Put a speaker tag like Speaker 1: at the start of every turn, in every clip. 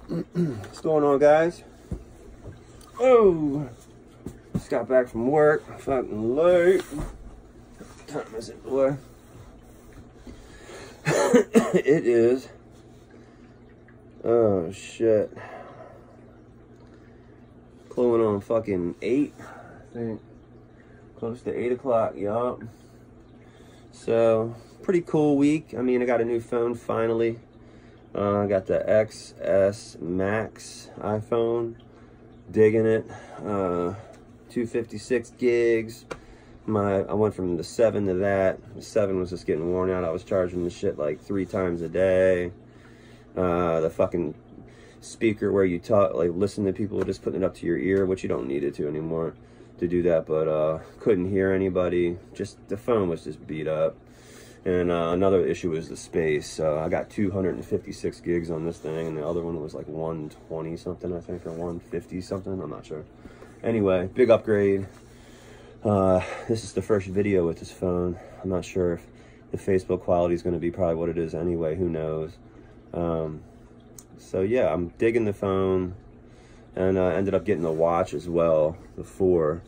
Speaker 1: What's going on, guys? Oh, just got back from work. Fucking late. What time is it, boy? It is. Oh shit. Going on fucking 8. I think close to 8 o'clock. Yup. So pretty cool week. I mean, I got a new phone finally. I got the XS Max iPhone. Digging it. 256 gigs. I went from the 7 to that. The 7 was just getting worn out. I was charging the shit like 3 times a day. The fucking speaker where you talk, like listen to people, just putting it up to your ear, which you don't need it to anymore to do that, but couldn't hear anybody. Just the phone was just beat up. And another issue is the space. I got 256 gigs on this thing, and the other one was like 120 something, I think, or 150 something. I'm not sure. Anyway, big upgrade. This is the first video with this phone. I'm not sure if the Facebook quality is going to be probably what it is anyway. Who knows? So yeah, I'm digging the phone, and ended up getting the watch as well. The 4.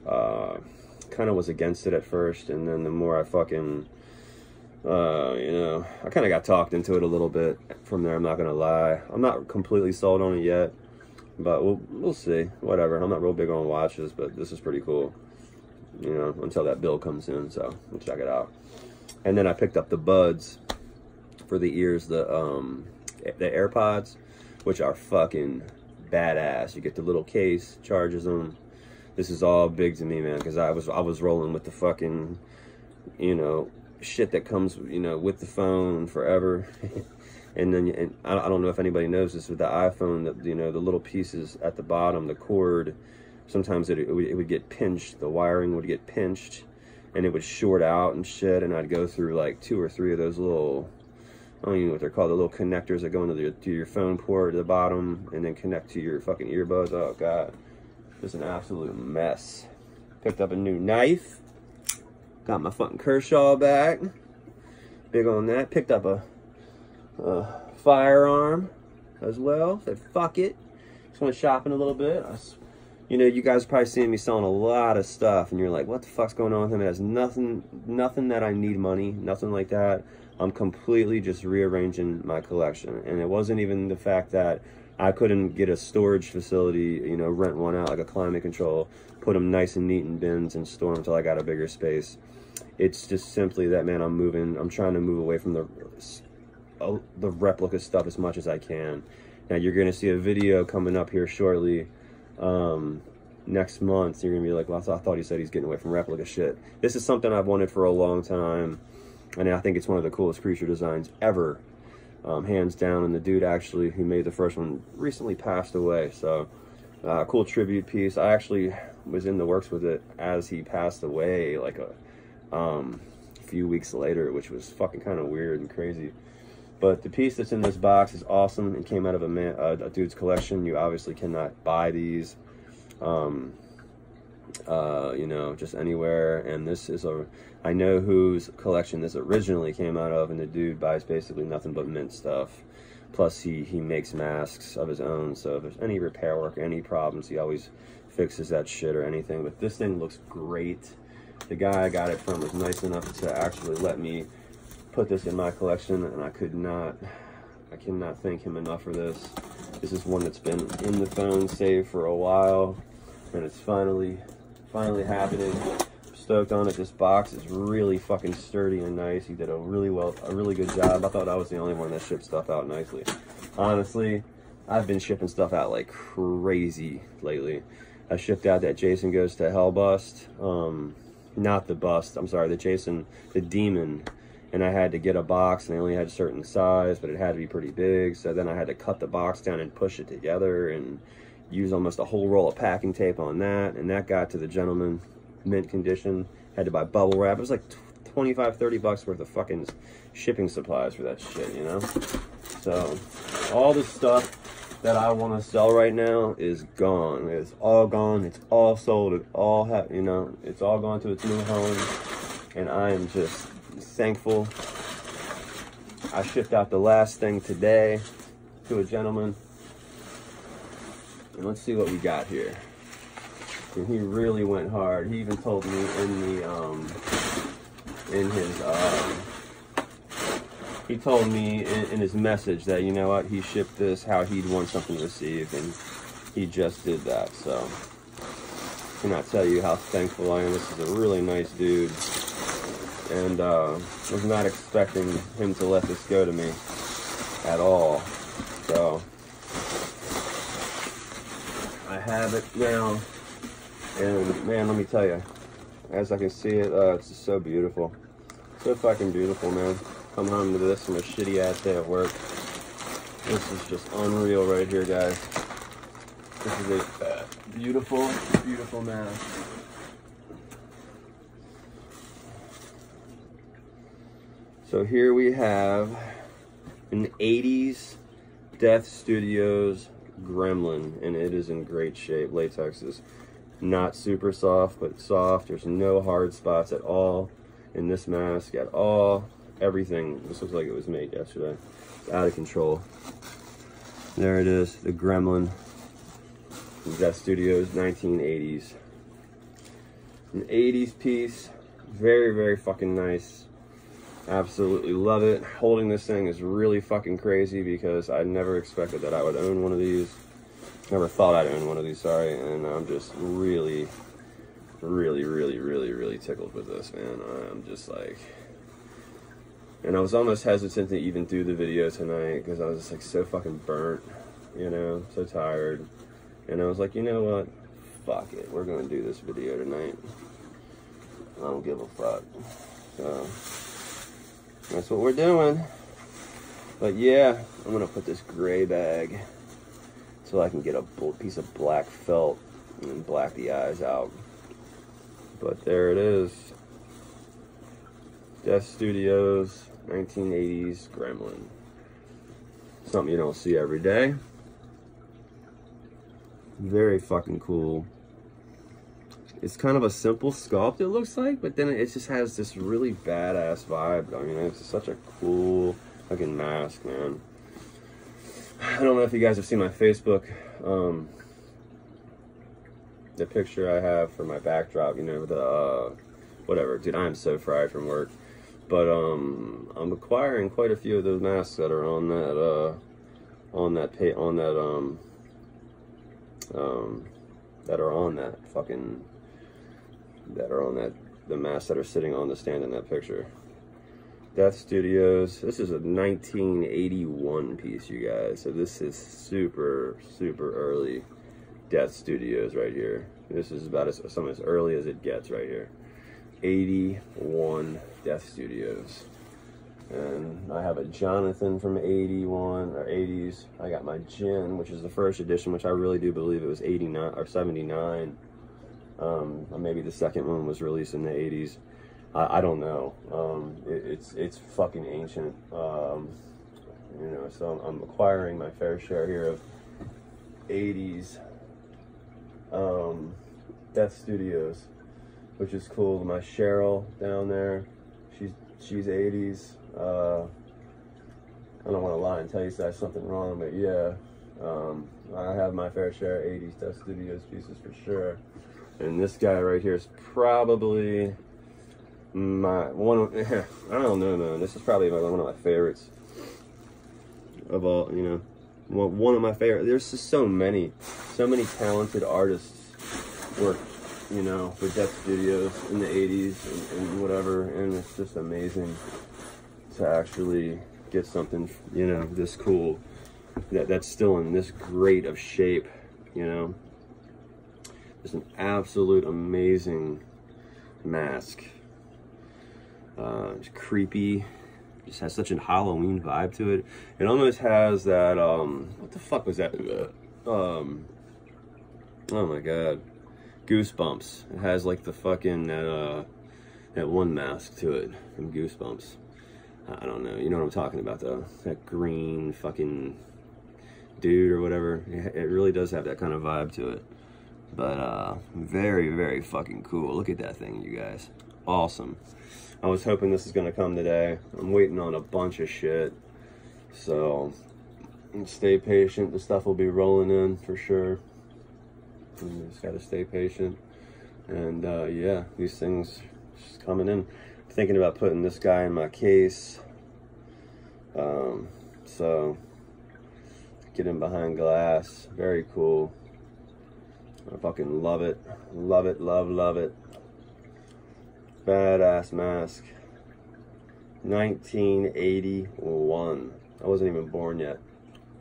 Speaker 1: Kind of was against it at first, and then the more I fucking you know, I kind of got talked into it a little bit from there. I'm not gonna lie. I'm not completely sold on it yet, but we'll see. Whatever. I'm not real big on watches, but this is pretty cool. You know, until that bill comes in, so we'll check it out. And then I picked up the buds for the ears, the AirPods, which are fucking badass. You get the little case, charges them. This is all big to me, man, because I was rolling with the fucking, you know, shit that comes, you know, with the phone forever. And then I don't know if anybody knows this with the iPhone, that, you know, the little pieces at the bottom, the cord, sometimes it would get pinched, the wiring would get pinched, and it would short out and shit, and I'd go through like 2 or 3 of those little, I don't even know what they're called, the little connectors that go into to your phone port at the bottom and then connect to your fucking earbuds. Oh god, it's an absolute mess. Picked up a new knife. Got my fucking Kershaw back. Big on that. Picked up a firearm as well. Said fuck it. Just went shopping a little bit. You know, you guys are probably seeing me selling a lot of stuff, and you're like, what the fuck's going on with him? It has nothing that I need money, nothing like that. I'm completely just rearranging my collection. And it wasn't even the fact that I couldn't get a storage facility, you know, rent one out, like a climate control, put them nice and neat in bins and store them until I got a bigger space. It's just simply that, man, I'm trying to move away from the replica stuff as much as I can. Now, you're going to see a video coming up here shortly, next month. You're going to be like, well, I thought he said he's getting away from replica shit. This is something I've wanted for a long time, and I think it's one of the coolest creature designs ever, hands down. And the dude actually who made the first one recently passed away, so cool tribute piece. I actually was in the works with it as he passed away, like a few weeks later, which was fucking kind of weird and crazy. But the piece that's in this box is awesome. It came out of a dude's collection. You obviously cannot buy these, you know, just anywhere. And this is I know whose collection this originally came out of, and the dude buys basically nothing but mint stuff. Plus he makes masks of his own, so if there's any repair work, any problems, he always fixes that shit or anything. But this thing looks great. The guy I got it from was nice enough to actually let me put this in my collection, and I cannot thank him enough for this. This is one that's been in the phone saved for a while, and it's finally happening. I'm stoked on it. This box is really fucking sturdy and nice. He did a really good job. I thought I was the only one that shipped stuff out nicely. Honestly, I've been shipping stuff out like crazy lately. I shipped out that Jason Goes to Hell bust. Not the bust, I'm sorry, the demon. And I had to get a box, and they only had a certain size, but it had to be pretty big. So then I had to cut the box down and push it together and use almost a whole roll of packing tape on that. And that got to the gentleman, mint condition. Had to buy bubble wrap. It was like 25, 30 bucks worth of fucking shipping supplies for that shit, you know? So all the stuff that I want to sell right now is gone. It's all gone. It's all sold. It all you know, it's all gone to its new home, and I am just thankful. I shipped out the last thing today to a gentleman And let's see what we got here. And he really went hard. He even told me he told me in his message that, you know what, he shipped this how he'd want something received, and he just did that. So I cannot tell you how thankful I am. This is a really nice dude, and was not expecting him to let this go to me at all. So I have it now, and man, let me tell you, as I can see it, it's just so beautiful. So fucking beautiful, man. Come home to this from a shitty ass day at work. This is just unreal right here, guys. This is a beautiful, beautiful mask. So here we have an 80s Death Studios Gremlin, and it is in great shape. Latex is not super soft, but soft. There's no hard spots at all in this mask at all. Everything, this looks like it was made yesterday. It's out of control. There it is, the Gremlin. Death Studios, 1980s. An 80s piece, very, very fucking nice. Absolutely love it. Holding this thing is really fucking crazy because I never expected that I would own one of these. Never thought I'd own one of these, sorry. And I'm just really, really, really, really, really tickled with this, man. I'm just like, and I was almost hesitant to even do the video tonight because I was just like so fucking burnt, you know, so tired. And I was like, you know what? Fuck it. We're going to do this video tonight. I don't give a fuck. So that's what we're doing. But yeah, I'm going to put this gray bag so I can get a piece of black felt and black the eyes out. But there it is. Death Studios, 1980s Gremlin. Something you don't see every day. Very fucking cool. It's kind of a simple sculpt, it looks like, but then it just has this really badass vibe. I mean, it's such a cool fucking mask, man. I don't know if you guys have seen my Facebook, the picture I have for my backdrop, you know, the, whatever. Dude, I am so fried from work. But, I'm acquiring quite a few of those masks that are on that, the masks that are sitting on the stand in that picture. Death Studios, this is a 1981 piece, you guys. So this is super, super early Death Studios right here. This is about as early as it gets right here. 81 Death Studios. And I have a Jonathan from 81 or 80s. I got my Jin, which is the first edition, which I really do believe it was 89 or 79. Or maybe the second one was released in the 80s. I don't know. It's fucking ancient. You know, so I'm acquiring my fair share here of 80s Death Studios, which is cool. My Cheryl down there, she's 80s. I don't want to lie and tell you that's something wrong, but yeah, I have my fair share of 80s Death Studios pieces for sure. And this guy right here is probably my one of, I don't know, man. This is probably one of my favorites of all, you know, one of my favorite. There's just so many talented artists work, you know, for Death Studios in the 80s and whatever, and it's just amazing to actually get something, you know, this cool, that's still in this great of shape, you know. It's an absolute amazing mask. It's creepy. Just has such a Halloween vibe to it. It almost has that, what the fuck was that? Oh my god. Goosebumps. It has like the fucking, that one mask to it from Goosebumps. I don't know. You know what I'm talking about though. That green fucking dude or whatever. It really does have that kind of vibe to it. But very, very fucking cool. Look at that thing, you guys. Awesome. I was hoping this is gonna come today. I'm waiting on a bunch of shit. So stay patient. The stuff will be rolling in for sure. You just got to stay patient. And yeah, these things just coming in. Thinking about putting this guy in my case. So get him behind glass. Very cool. I fucking love it. Love it, love it. Badass mask. 1981. I wasn't even born yet.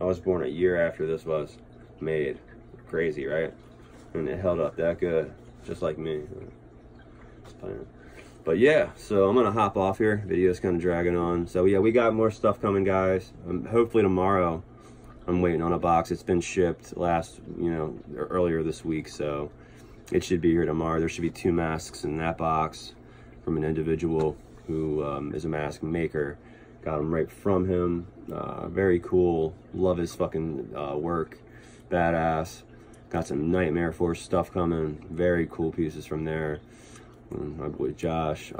Speaker 1: I was born a year after this was made. Crazy, right? And it held up that good, just like me. But yeah, so I'm gonna hop off here. Video's kind of dragging on. So yeah, we got more stuff coming, guys. Hopefully tomorrow. I'm waiting on a box. It's been shipped earlier this week, so it should be here tomorrow. There should be 2 masks in that box from an individual who is a mask maker. Got them right from him. Very cool. Love his fucking work. Badass. Got some Nightmare Force stuff coming. Very cool pieces from there. My boy Josh.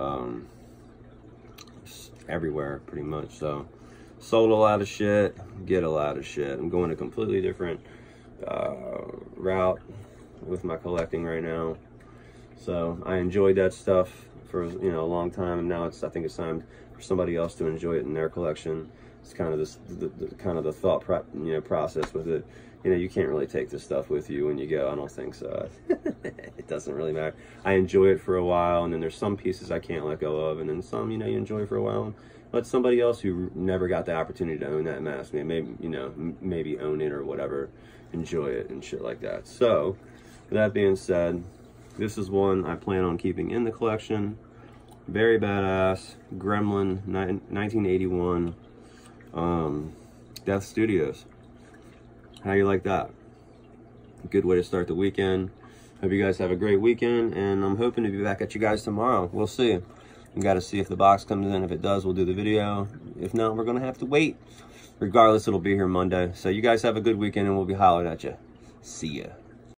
Speaker 1: Everywhere, pretty much. So, sold a lot of shit. Get a lot of shit. I'm going a completely different route with my collecting right now. So, I enjoyed that stuff for a long time, and now I think it's time for somebody else to enjoy it in their collection. It's kind of the thought process with it. You can't really take this stuff with you when you go. I don't think so. It doesn't really matter. I enjoy it for a while, and then there's some pieces I can't let go of, and then some, you enjoy for a while. And let somebody else who never got the opportunity to own that mask, maybe own it or whatever, enjoy it and shit like that. So, with that being said, this is one I plan on keeping in the collection. Very badass. Gremlin, 1981. Death Studios. How you like that? Good way to start the weekend. Hope you guys have a great weekend, and I'm hoping to be back at you guys tomorrow. We'll see. We got to see if the box comes in. If it does, we'll do the video. If not, we're going to have to wait. Regardless, it'll be here Monday. So you guys have a good weekend, and we'll be hollering at you. See ya.